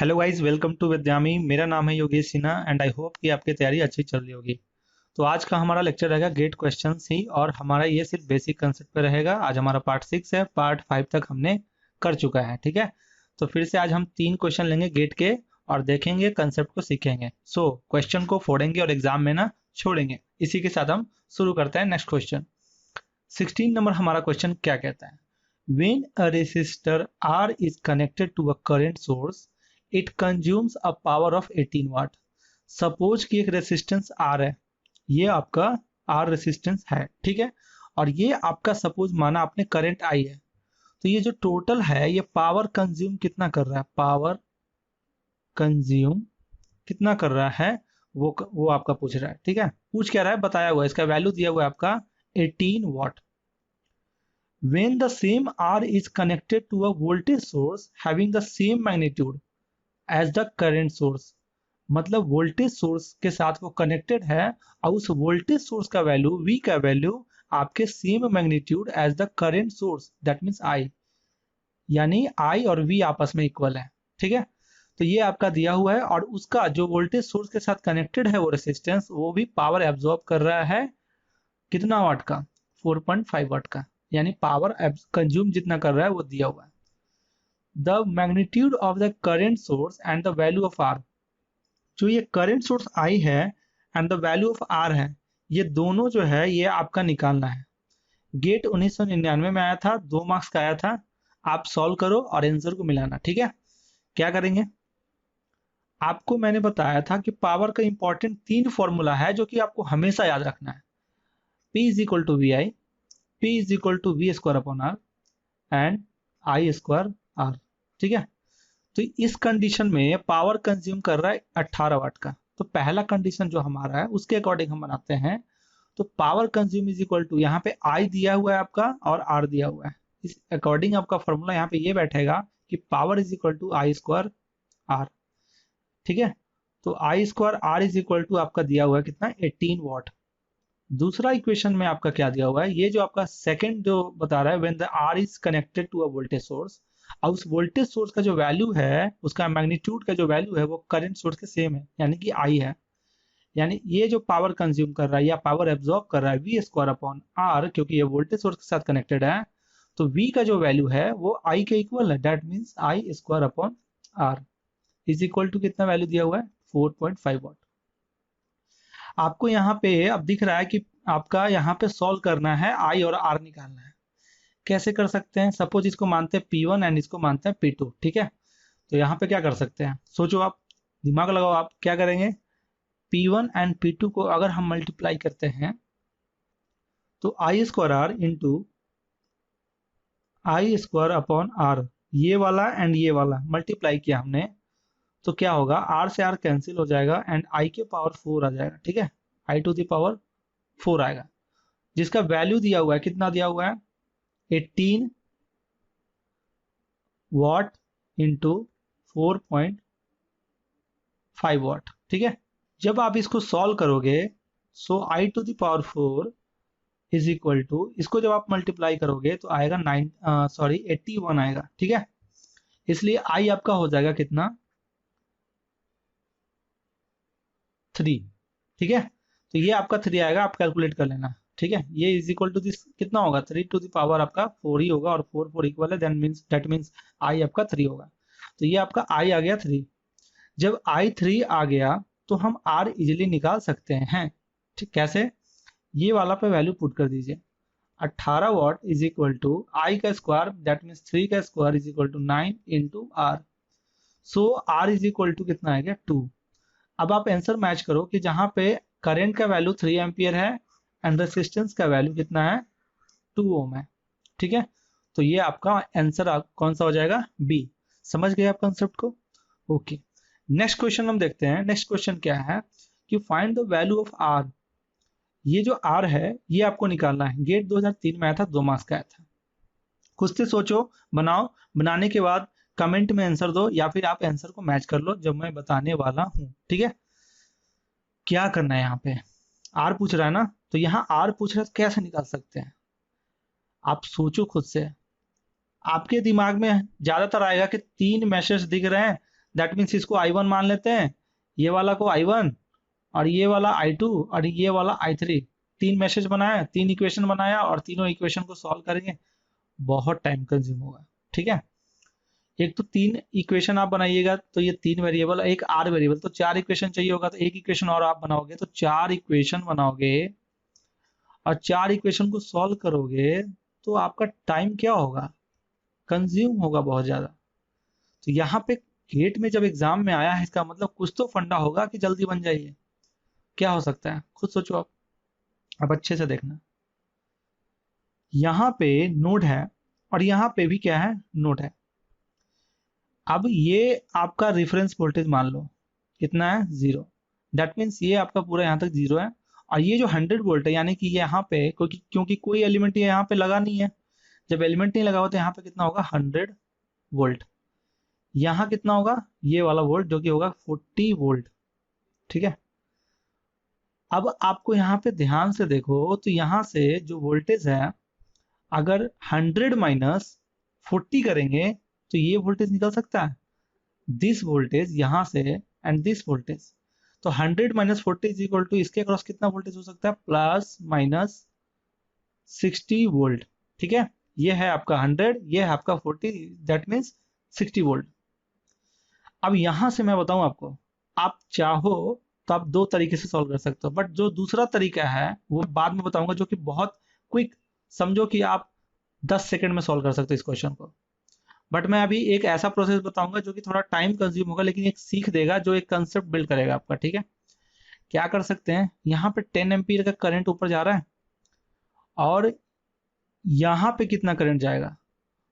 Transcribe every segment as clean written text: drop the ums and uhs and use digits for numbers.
Hello guys, welcome to Vidyami. मेरा नाम है Yogesh Sinha and I hope कि आपकी तैयारी अच्छी चल रही होगी। तो आज का हमारा लेक्चर रहेगा गेट क्वेश्चंस ही, और हमारा ये सिर्फ बेसिक कंसेप्ट पे रहेगा। आज हमारा पार्ट 6 है, पार्ट 5 तक हमने कर चुका है। ठीक है, तो फिर से आज हम 3 क्वेश्चन लेंगे गेट के और देखेंगे, कंसेप्ट को सीखेंगे। सो क्वेश्चन को फोड़ेंगे और एग्जाम में ना छोड़ेंगे। इसी के साथ हम शुरू करते हैं नेक्स्ट क्वेश्चन। 16 नंबर हमारा क्वेश्चन क्या कहता है? When a resistor R is connected to a current source, it consumes a power of 18 watt. Suppose कि एक रेसिस्टेंस R है, ये आपका R रेसिस्टेंस है, ठीक है, और ये आपका सपोज माना आपने करंट I है। तो ये जो टोटल है, ये पावर कंज्यूम कितना कर रहा है, पावर कंज्यूम कितना कर रहा है, वो आपका पूछ रहा है। ठीक है, पूछ क्या रहा है, बताया हुआ है, इसका वैल्यू दिया हुआ है आपका 18 वाट। When the same R is connected to a voltage source having the same magnitude as the current source, मतलब वोल्टेज सोर्स के साथ वो कनेक्टेड है और उस वोल्टेज सोर्स का वैल्यू V का वैल्यू आपके same magnitude as the current source, that means I, यानी I और V आपस में इक्वल है। ठीक है, तो ये आपका दिया हुआ है और उसका जो वोल्टेज सोर्स के साथ कनेक्टेड है वो रेसिस्टेंस, वो भी पावर एब्जॉर्ब कर रहा है कितना वाट का, 4.5 वाट का, यानी पावर कंज्यूम जितना कर रहा है वो दिया हुआ है। The magnitude of the current source and the value of R, जो ये करेंट सोर्स आई है and the value of R है, ये दोनों जो है ये आपका निकालना है। गेट 1999 में आया था, 2 मार्क्स का आया था। आप सॉल्व करो और आंसर को मिलाना। ठीक है, क्या करेंगे, आपको मैंने बताया था कि पावर का इंपॉर्टेंट 3 फॉर्मूला है जो कि आपको हमेशा याद रखना है। P is equal to V I, P is equal to V square upon R and I square R. ठीक है, तो इस कंडीशन में पावर कंज्यूम कर रहा है 18 वाट का। तो पहला कंडीशन जो हमारा है उसके अकॉर्डिंग हम बनाते हैं। तो power consume is equal to, यहाँ पे आई दिया हुआ है आपका और आर दिया हुआ है, इस अकॉर्डिंग आपका फॉर्मूला यहाँ पे ये बैठेगा कि power is equal to I square R. ठीक है, तो I square R is equal to आपका दिया हुआ है कितना, 18 वाट। दूसरा इक्वेशन में आपका क्या दिया हुआ है, ये जो आपका सेकंड जो बता रहा है, when the R is connected to a voltage source, और उस वोल्टेज सोर्स का जो वैल्यू है, उसका मैग्नीट्यूड का जो वैल्यू है वो करंट सोर्स के सेम है, यानी कि आई है। यानी ये जो पावर कंज्यूम कर रहा है या पावर एब्जॉर्ब कर रहा है वी स्क्वायर अपॉन आर, क्योंकि ये वोल्टेज सोर्स के साथ कनेक्टेड है, तो वी का जो वैल्यू है वो आई के इक्वल है, that means I square upon R is equal to कितना वैल्यू दिया हुआ है, 4.5 वाट। आपको यहाँ पे अब दिख रहा है कि आपका यहाँ पे सॉल्व करना है, आई और आर निकालना है। कैसे कर सकते हैं, सपोज इसको मानते हैं P1 एंड इसको मानते हैं P2। ठीक है, तो यहाँ पे क्या कर सकते हैं, सोचो आप, दिमाग लगाओ, आप क्या करेंगे। P1 एंड P2 को अगर हम मल्टीप्लाई करते हैं तो I square R into I square upon R, ये वाला एंड ये वाला मल्टीप्लाई किया हमने, तो क्या होगा, आर से आर कैंसिल हो जाएगा एंड आई के पावर 4 आ जाएगा। ठीक है, आई टू द पावर 4 आएगा, जिसका वैल्यू दिया हुआ है, कितना दिया हुआ है, 18 वाट इंटू 4.5 वाट। ठीक है, जब आप इसको सॉल्व करोगे, so I to the power 4 is equal to, इसको जब आप मल्टीप्लाई करोगे तो आएगा 81 आएगा। ठीक है, इसलिए आई आपका हो जाएगा कितना, 3। ठीक है, तो ये आपका 3 आएगा, आप कैलकुलेट कर लेना। ठीक है, ये इज इक्वल टू दिस कितना होगा, 3 टू द पावर आपका 4 ही होगा, और 4 4 इक्वल है, दैट मीन्स आई आपका 3 होगा। तो ये आपका आई आ गया 3। जब आई 3 आ गया तो हम आर इजिली निकाल सकते हैं। ठीक, कैसे, ये वाला पे वैल्यू पुट कर दीजिए, 18 watt is equal to I का स्क्वायर, दैट मीन्स 3 का square is equal to 9 into R. So R is equal to कितना आ गया, 2। अब आप आंसर मैच करो कि जहां पे करंट का वैल्यू 3 एम्पियर है एंड रेसिस्टेंस का वैल्यू कितना है, 2 ओम है। ठीक है, तो ये आपका आंसर कौन सा हो जाएगा, बी। समझ गए आप कंसेप्ट को? ओके, नेक्स्ट क्वेश्चन हम देखते हैं। नेक्स्ट क्वेश्चन क्या है कि find the value of R. ये जो आर है ये आपको निकालना है, गेट 2003 में आया था, 2 मार्क्स का आया था। खुद से सोचो, बनाओ, बनाने के बाद कमेंट में आंसर दो या फिर आप आंसर को मैच कर लो जब मैं बताने वाला हूं। ठीक है, क्या करना है, यहाँ पे आर पूछ रहा है ना, तो यहाँ आर पूछ रहा है तो कैसे निकाल सकते हैं, आप सोचो खुद से। आपके दिमाग में ज्यादातर आएगा कि 3 मैसेज दिख रहे हैं, दैट मीन्स इसको I1 मान लेते हैं, ये वाला को I1 और ये वाला I2 और ये वाला I3। तीन मैसेज बनाया, तीन इक्वेशन बनाया और तीनों इक्वेशन को सॉल्व करेंगे, बहुत टाइम कंज्यूम होगा। ठीक है, एक तो तीन इक्वेशन आप बनाइएगा तो ये तीन वेरिएबल, एक आर वेरिएबल, तो चार इक्वेशन चाहिए होगा, तो एक इक्वेशन और आप बनाओगे तो चार इक्वेशन बनाओगे और चार इक्वेशन को सॉल्व करोगे तो आपका टाइम क्या होगा, कंज्यूम होगा बहुत ज्यादा। तो यहाँ पे गेट में जब एग्जाम में आया है, इसका मतलब कुछ तो फंडा होगा कि जल्दी बन जाइए। क्या हो सकता है, खुद सोचो आप, अब अच्छे से देखना। यहाँ पे नोड है और यहाँ पे भी क्या है, नोड है। अब ये आपका रेफरेंस वोल्टेज मान लो कितना है, 0। दैट मीन्स ये आपका पूरा यहाँ तक 0 है और ये जो 100 वोल्ट है, यानी कि यहाँ पे क्योंकि कोई एलिमेंट यहाँ पे लगा नहीं है, जब एलिमेंट नहीं लगा हुआ तो यहाँ पे कितना होगा, 100 वोल्ट। यहाँ कितना होगा, ये वाला वोल्ट जो कि होगा 40 वोल्ट। ठीक है, अब आपको यहाँ पे ध्यान से देखो तो यहाँ से जो वोल्टेज है, अगर 100 माइनस 40 करेंगे तो ये वोल्टेज निकल सकता है, दिस वोल्टेज यहाँ से एंड दिस वोल्टेज। तो 100 माइनस 40 इज इक्वल टू इसके अक्रॉस कितना वोल्टेज हो सकता है, प्लस माइनस 60 वोल्ट। ठीक है, ये है आपका 100, ये है आपका 40, दैट मीन्स 60 वोल्ट। अब यहां से मैं बताऊं आपको, आप चाहो तो आप दो तरीके से सॉल्व कर सकते हो, बट जो दूसरा तरीका है वो बाद में बताऊंगा, जो कि बहुत क्विक, समझो कि आप 10 सेकंड में सॉल्व कर सकते हो इस क्वेश्चन को। बट मैं अभी एक ऐसा प्रोसेस बताऊंगा जो कि थोड़ा टाइम कंज्यूम होगा, लेकिन एक सीख देगा, जो एक कंसेप्ट बिल्ड करेगा आपका। ठीक है, क्या कर सकते हैं, यहाँ पे 10 एम्पीयर का करंट ऊपर जा रहा है और यहाँ पे कितना करंट जाएगा,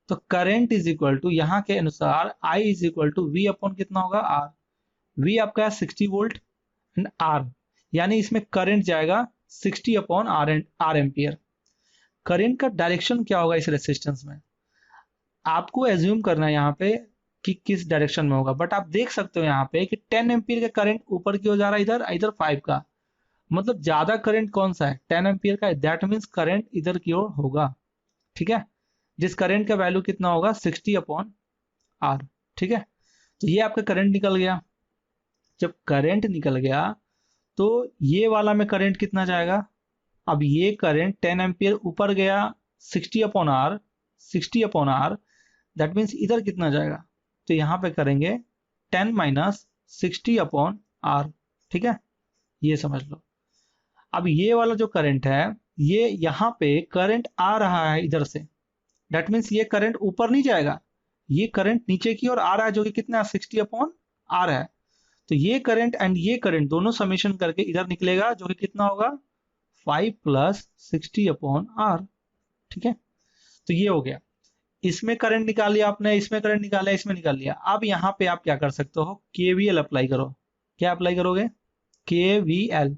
तो करंट इज इक्वल टू यहाँ के अनुसार I is equal to V upon कितना होगा, R। V आपका है 60 वोल्ट एंड R, यानी इसमें करंट जाएगा 60 अपॉन R एम्पियर। करंट का डायरेक्शन क्या होगा इस रेसिस्टेंस में, आपको एज्यूम करना है यहाँ पे कि किस डायरेक्शन में होगा, बट आप देख सकते हो यहाँ पे कि 10 एम्पियर का करंट ऊपर की ओर जा रहा है, इधर इधर 5 का, मतलब ज्यादा करंट कौन सा है, 10 एम्पियर का, दैट मीन्स करंट इधर की ओर होगा। ठीक है, जिस करंट का वैल्यू कितना होगा, 60 अपॉन R। ठीक है, तो ये आपका करंट निकल गया। जब करंट निकल गया तो ये वाला में करंट कितना जाएगा, अब ये करंट 10 एम्पियर ऊपर गया, 60 upon R, 60 upon R, that means इधर कितना जाएगा, तो यहाँ पे करेंगे 10 माइनस 60 अपॉन R। ठीक है, ये समझ लो। अब ये वाला जो करंट है, ये यहाँ पे करंट आ रहा है इधर से, दैट मीन्स ये करंट ऊपर नहीं जाएगा, ये करंट नीचे की ओर आ रहा है, जो कि कितना 60 अपॉन R है। तो ये करंट एंड ये करंट दोनों समेशन करके इधर निकलेगा, जो कि कितना होगा, 5 प्लस 60 अपॉन R। ठीक है, तो ये हो गया, इसमें करंट निकाल लिया आपने, इसमें करंट निकाला, इसमें निकाल लिया। अब यहाँ पे आप क्या कर सकते हो, KVL अप्लाई करो। क्या अप्लाई करोगे, KVL।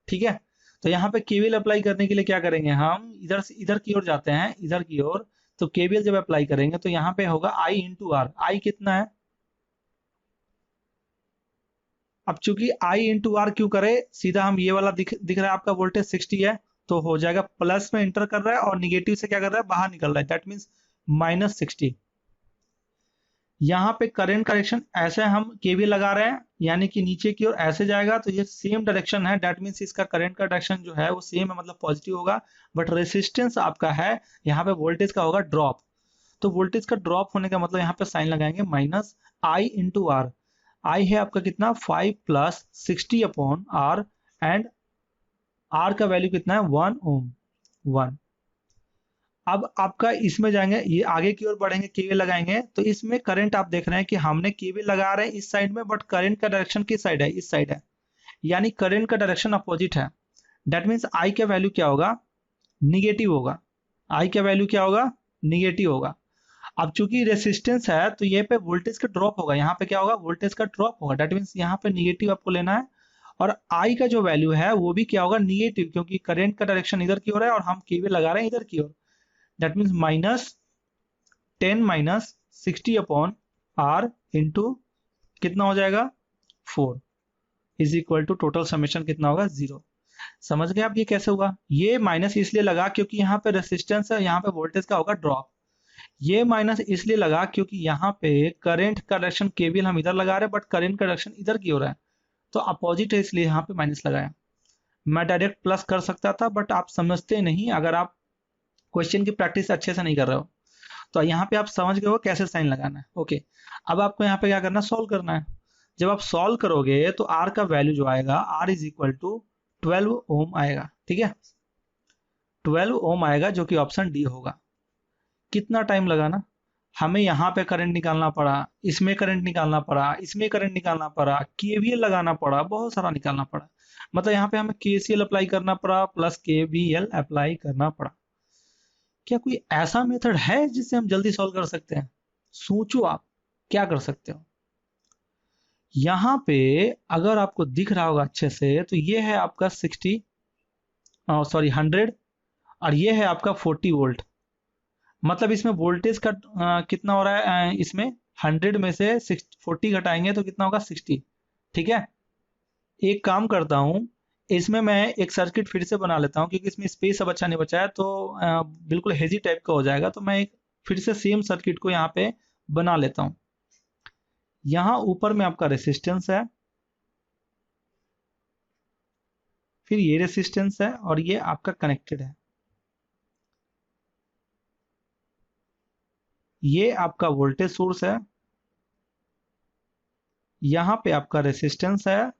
ठीक है, तो यहाँ पे KVL अप्लाई करने के लिए क्या करेंगे, हम इधर से इधर की ओर जाते हैं, इधर की ओर। तो KVL जब अप्लाई करेंगे तो यहाँ पे होगा I इंटू R। I कितना है, अब चूंकि I इंटू आर क्यों करे, सीधा हम ये वाला दिख रहा है आपका वोल्टेज 60 है, तो हो जाएगा प्लस में इंटर कर रहा है और निगेटिव से क्या कर रहा है, बाहर निकल रहा है, दैट मीन्स माइनस 60। यहाँ पे करंट का डायरेक्शन ऐसे हम केवीएल लगा रहे हैं, यानी कि नीचे की ओर ऐसे जाएगा, तो ये सेम डायरेक्शन है, दैट मीन्स इसका करंट का डायरेक्शन जो है वो सेम है, मतलब पॉजिटिव होगा। बट रेसिस्टेंस आपका है, यहाँ पे वोल्टेज का होगा ड्रॉप। तो वोल्टेज का ड्रॉप होने का मतलब यहाँ पे साइन लगाएंगे माइनस I इंटू आर। आई है आपका कितना, 5 plus 60 upon R and R का वैल्यू कितना है, 1 ओम, 1। अब आपका इसमें जाएंगे, ये आगे की ओर बढ़ेंगे, केवीएल लगाएंगे, तो इसमें करंट आप देख रहे हैं कि हमने केवीएल लगा रहे हैं इस साइड में, बट करंट का डायरेक्शन किस साइड है, इस साइड है, यानी करंट का डायरेक्शन अपोजिट है। दैट मीन्स आई का वैल्यू क्या होगा, निगेटिव होगा। आई का वैल्यू क्या होगा, निगेटिव होगा। अब चूंकि रेसिस्टेंस है तो ये पे वोल्टेज का ड्रॉप होगा, यहाँ पे क्या होगा, वोल्टेज का ड्रॉप होगा, दैट मीन्स यहाँ पे निगेटिव आपको लेना है। और आई का जो वैल्यू है वो भी क्या होगा, निगेटिव, क्योंकि करंट का डायरेक्शन इधर की ओर है और हम केवीएल लगा रहे हैं इधर की ओर। That means minus 10 minus 60 upon R into कितना हो जाएगा, 4 is equal to total summation कितना होगा, 0। समझ गए आप ये कैसे हुआ, ये माइनस इसलिए लगा क्योंकि यहाँ पे रेसिस्टेंस है, यहाँ पे वोल्टेज का होगा ड्रॉप। ये माइनस इसलिए लगा क्योंकि यहाँ पे करंट का डायरेक्शन केवीएल हम इधर लगा रहे हैं, बट करंट का डायरेक्शन इधर की हो रहा है, तो अपोजिट है, इसलिए यहाँ पे माइनस लगाया। मैं डायरेक्ट प्लस कर सकता था, बट आप समझते नहीं अगर आप क्वेश्चन की प्रैक्टिस अच्छे से नहीं कर रहे हो। तो यहाँ पे आप समझ गए हो कैसे साइन लगाना है। ओके, अब आपको यहाँ पे क्या करना है, सॉल्व करना है। जब आप सॉल्व करोगे तो आर का वैल्यू जो आएगा, आर इज इक्वल टू 12 ओम आएगा। ठीक है, 12 ओम आएगा, जो कि ऑप्शन डी होगा। कितना टाइम लगा ना, हमें यहाँ पे करंट निकालना पड़ा, इसमें करंट निकालना पड़ा, इसमें करंट निकालना पड़ा, केवीएल लगाना पड़ा, बहुत सारा निकालना पड़ा। मतलब यहाँ पे हमें केसीएल अप्लाई करना पड़ा प्लस केवीएल अप्लाई करना पड़ा। क्या कोई ऐसा मेथड है जिससे हम जल्दी सॉल्व कर सकते हैं? सोचो आप क्या कर सकते हो। यहाँ पे अगर आपको दिख रहा होगा अच्छे से, तो ये है आपका 100 और ये है आपका 40 वोल्ट। मतलब इसमें वोल्टेज का कितना हो रहा है, इसमें 100 में से 40 घटाएंगे तो कितना होगा, 60। ठीक है, एक काम करता हूँ, इसमें मैं एक सर्किट फिर से बना लेता हूँ, क्योंकि इसमें स्पेस अब अच्छा नहीं बचा है, तो बिल्कुल हेजी टाइप का हो जाएगा। तो मैं एक फिर से सेम सर्किट को यहाँ पे बना लेता हूँ। यहाँ ऊपर में आपका रेसिस्टेंस है, फिर ये रेसिस्टेंस है, और ये आपका कनेक्टेड है। ये आपका वोल्टेज सोर्स है, यहाँ पे आपका रेसिस्टेंस है,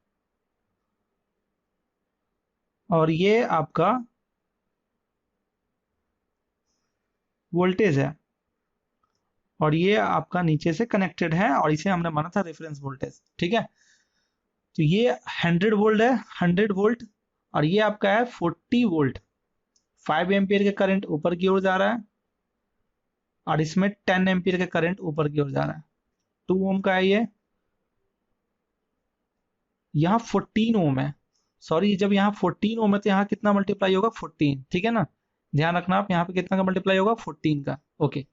और ये आपका वोल्टेज है, और ये आपका नीचे से कनेक्टेड है, और इसे हमने माना था रेफरेंस वोल्टेज। ठीक है, तो ये 100 वोल्ट है, 100 वोल्ट, और ये आपका है 40 वोल्ट। 5 एम्पियर के करंट ऊपर की ओर जा रहा है, और इसमें 10 एम्पियर का करंट ऊपर की ओर जा रहा है। 2 ओम का है ये, यहाँ 14 ओम है। सॉरी, जब यहाँ 14 ओम है तो यहाँ कितना मल्टीप्लाई होगा, 14। ठीक है ना, ध्यान रखना आप, यहाँ पे कितना का मल्टीप्लाई होगा, 14 का। ओके,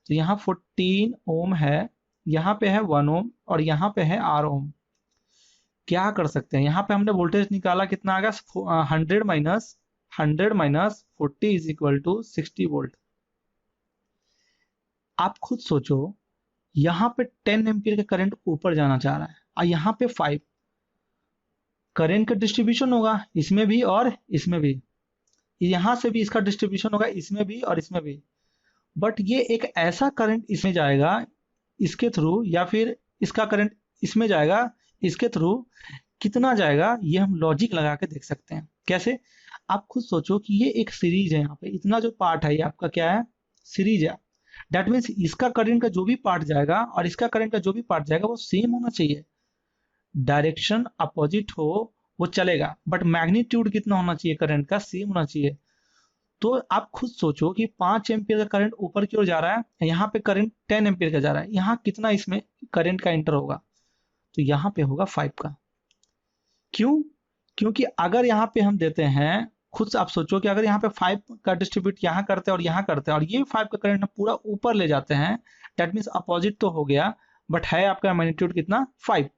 तो यहाँ 14 ओम है, यहाँ पे है 1 ओम, और यहाँ पे है आर ओम। क्या कर सकते हैं, यहाँ पे हमने वोल्टेज निकाला, कितना आ गया, 100 minus 40 is equal to 60 volt. आप खुद सोचो, यहाँ पे 10 एम्पियर का करंट ऊपर जाना चाह रहा है, और यहाँ पे 5। करंट का डिस्ट्रीब्यूशन होगा इसमें भी और इसमें भी, यहाँ से भी इसका डिस्ट्रीब्यूशन होगा, इसमें भी और इसमें भी। बट ये एक ऐसा करंट इसमें जाएगा इसके थ्रू, या फिर इसका करंट इसमें जाएगा इसके थ्रू, कितना जाएगा ये हम लॉजिक लगा के देख सकते हैं। कैसे, आप खुद सोचो कि ये एक सीरीज है, यहाँ पे इतना जो पार्ट है ये आपका क्या है, सीरीज है। दैट मीन्स इसका करंट का जो भी पार्ट जाएगा और इसका करंट का जो भी पार्ट जाएगा वो सेम होना चाहिए। डायरेक्शन अपोजिट हो वो चलेगा, बट मैग्नीट्यूड कितना होना चाहिए करंट का, सेम होना चाहिए। तो आप खुद सोचो कि 5 एम्पियर का करंट ऊपर की ओर जा रहा है, यहाँ पे करंट 10 एम्पियर का जा रहा है, यहाँ कितना इसमें करंट का एंटर होगा, तो यहाँ पे होगा 5 का। क्यों? क्योंकि अगर यहाँ पे हम देते हैं, खुद से आप सोचो कि अगर यहाँ पे 5 का डिस्ट्रीब्यूट यहाँ करते हैं और यहाँ करते हैं, और ये 5 का करंट पूरा ऊपर ले जाते हैं, दैट मीन्स अपोजिट तो हो गया, बट है आपका मैग्नीट्यूड कितना, 5।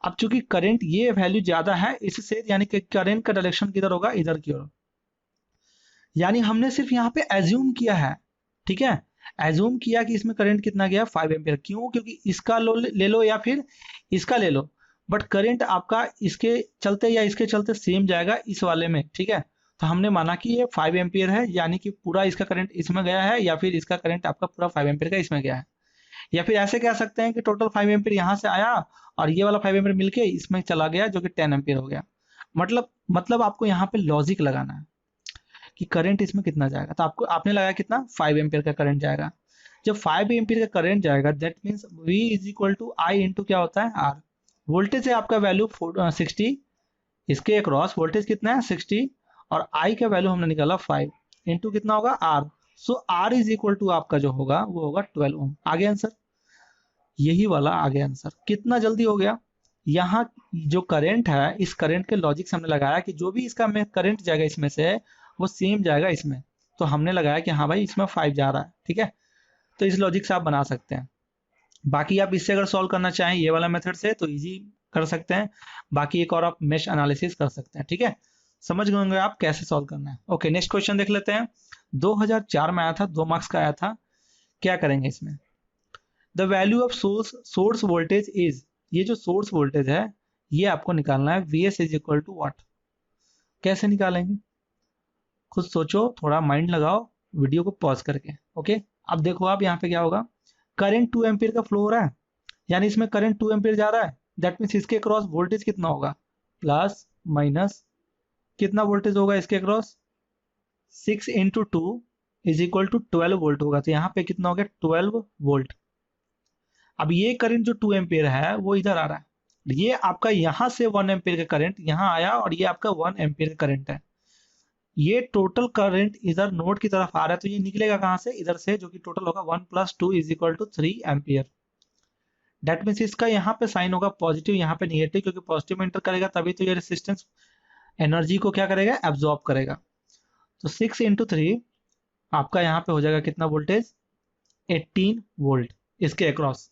अब चूंकि करंट ये वैल्यू ज्यादा है इससे, यानी कि करंट का डायरेक्शन किधर होगा, इधर की ओर। यानी हमने सिर्फ यहाँ पे एज्यूम किया है। ठीक है, एज्यूम किया कि इसमें करंट कितना गया, 5 एम्पियर। क्यों? क्योंकि इसका ले लो या फिर इसका ले लो, बट करंट आपका इसके चलते या इसके चलते सेम जाएगा इस वाले में। ठीक है, तो हमने माना कि ये 5 एम्पियर है, यानी कि पूरा इसका करंट इसमें गया है, या फिर इसका करंट आपका पूरा 5 एम्पियर का इसमें गया है। या फिर ऐसे कह सकते हैं कि टोटल 5 एम्पियर यहाँ से आया, और ये वाला 5 एम्पियर मिलके इसमें चला गया, जो कि 10 एम्पियर हो गया। मतलब आपको यहाँ पे लॉजिक लगाना है कि करंट इसमें कितना जाएगा। तो आपको आपने लगाया कितना, 5 एम्पियर का करंट जाएगा। जब 5 एम्पियर का करंट जाएगा, that means V is equal to I into क्या होता है, R। वोल्टेज है आपका वैल्यू 60, इसके अक्रॉस वोल्टेज कितना है, 60, और I का वैल्यू हमने निकाला 5 इंटू कितना होगा, R। So R is equal to आपका जो होगा वो होगा 12 ओम। आगे आंसर यही वाला, आगे आंसर कितना जल्दी हो गया। यहाँ जो करंट है, इस करंट के लॉजिक से हमने लगाया कि जो भी इसका में करंट जाएगा इसमें से, वो सेम जाएगा इसमें। तो हमने लगाया कि हाँ भाई इसमें 5 जा रहा है। ठीक है, तो इस लॉजिक से आप बना सकते हैं। बाकी आप इससे अगर सॉल्व करना चाहें ये वाला मेथड से, तो इजी कर सकते हैं। बाकी एक और आप मेश एनालिसिस कर सकते हैं। ठीक है, समझ गए होंगे आप कैसे सॉल्व करना है। ओके, नेक्स्ट क्वेश्चन देख लेते हैं। 2004 में आया था, 2 मार्क्स का आया था क्या करेंगे इसमें, the value of source voltage is, ये जो सोर्स वोल्टेज है ये आपको निकालना है, Vs is equal to what. कैसे निकालेंगे, खुद सोचो, थोड़ा माइंड लगाओ वीडियो को पॉज करके। ओके, अब देखो आप यहाँ पे क्या होगा, करंट 2 एम्पीयर का फ्लो हो रहा है, यानी इसमें करंट 2 एम्पीयर जा रहा है, दैट मीन्स इसके क्रॉस वोल्टेज कितना होगा, प्लस माइनस कितना वोल्टेज होगा इसके cross, 6 into 2 is equal to 12 volt होगा, तो यहाँ पे कितना हो गया 12 वोल्ट। अब ये करंट जो 2 एम्पीयर है वो इधर आ रहा है, ये आपका यहाँ से 1 एम्पीयर का करंट यहाँ आया और ये आपका 1 एम्पीयर का करंट है, ये टोटल करंट इधर नोड की तरफ आ रहा है, तो ये निकलेगा कहां से, इधर से, जो कि टोटल होगा 1 plus 2 is equal to 3 ampere. That means इसका यहाँ पे साइन होगा पॉजिटिव, यहाँ पे निगेटिव, क्योंकि पॉजिटिव में एंटर करेगा तभी तो ये रेसिस्टेंस एनर्जी को क्या करेगा, एब्जॉर्ब करेगा। तो 6 इंटू 3 आपका यहाँ पे हो जाएगा कितना वोल्टेज, 18 वोल्ट इसके अक्रॉस।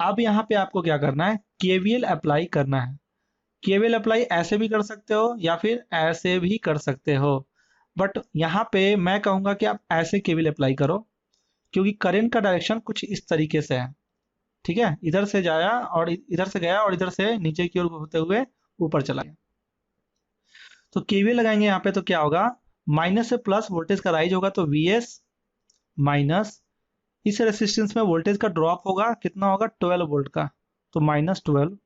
अब यहाँ पे आपको क्या करना है, केवीएल अप्लाई करना है। केवीएल अप्लाई ऐसे भी कर सकते हो या फिर ऐसे भी कर सकते हो, बट यहाँ पे मैं कहूंगा कि आप ऐसे केवीएल अप्लाई करो, क्योंकि करंट का डायरेक्शन कुछ इस तरीके से है, ठीक है, इधर से जाया और इधर से गया और इधर से नीचे की ओर होते हुए ऊपर चला गया। तो केवीएल लगाएंगे यहाँ पे तो क्या होगा, माइनस से प्लस वोल्टेज का राइज होगा, तो Vs माइनस इस रेसिस्टेंस में वोल्टेज का ड्रॉप होगा, कितना होगा 12 वोल्ट का, तो माइनस 12,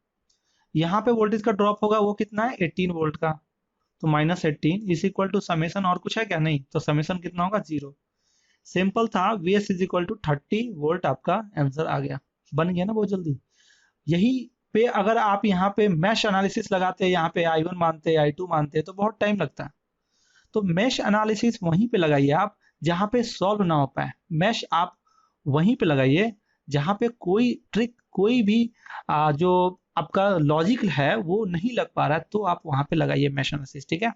यहाँ पे वोल्टेज का ड्रॉप होगा वो कितना है 18 वोल्ट का, तो minus 18 is equal to summation, और कुछ है क्या, नहीं, तो समेशन कितना होगा 0। सिंपल था, Vs is equal to 30 volt, आपका आंसर आ गया, बन गया ना बहुत जल्दी। यही पे अगर आप यहाँ पे मैश एनालिसिस लगाते हैं, यहाँ पे I1 मानते हैं, I2 मानते हैं, तो बहुत टाइम लगता है। तो मैश एनालिसिस वहीं पे लगाइए आप जहाँ पे सॉल्व ना हो पाए, मैश आप वहीं पे लगाइए जहाँ पे कोई ट्रिक, कोई भी जो आपका लॉजिक है वो नहीं लग पा रहा है, तो आप वहां पे लगाइए मैश एनालिसिस, ठीक है।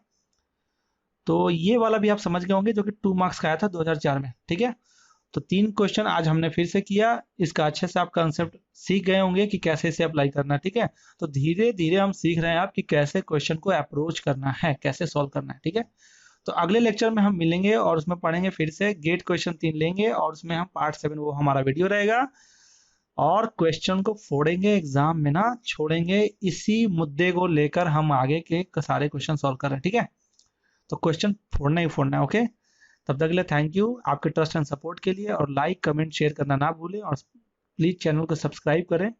तो ये वाला भी आप समझ गए होंगे, जो कि 2 मार्क्स का आया था 2004 में, ठीक है। तो 3 क्वेश्चन आज हमने फिर से किया, इसका अच्छे से आप कंसेप्ट सीख गए होंगे कि कैसे इसे अप्लाई करना है, ठीक है। तो धीरे धीरे हम सीख रहे हैं आप कि कैसे क्वेश्चन को अप्रोच करना है, कैसे सॉल्व करना है, ठीक है। तो अगले लेक्चर में हम मिलेंगे और उसमें पढ़ेंगे फिर से गेट क्वेश्चन 3 लेंगे, और उसमें हम पार्ट 7 वो हमारा वीडियो रहेगा, और क्वेश्चन को फोड़ेंगे, एग्जाम में ना छोड़ेंगे, इसी मुद्दे को लेकर हम आगे के सारे क्वेश्चन सॉल्व कर रहे हैं, ठीक है। तो क्वेश्चन फोड़ना ही फोड़ना है, ओके। तब तक के लिए थैंक यू आपके ट्रस्ट एंड सपोर्ट के लिए, और लाइक कमेंट शेयर करना ना भूलें, और प्लीज चैनल को सब्सक्राइब करें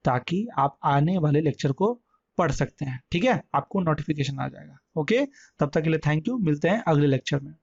ताकि आप आने वाले लेक्चर को पढ़ सकते हैं, ठीक है, आपको नोटिफिकेशन आ जाएगा, ओके। तब तक के लिए थैंक यू, मिलते हैं अगले लेक्चर में।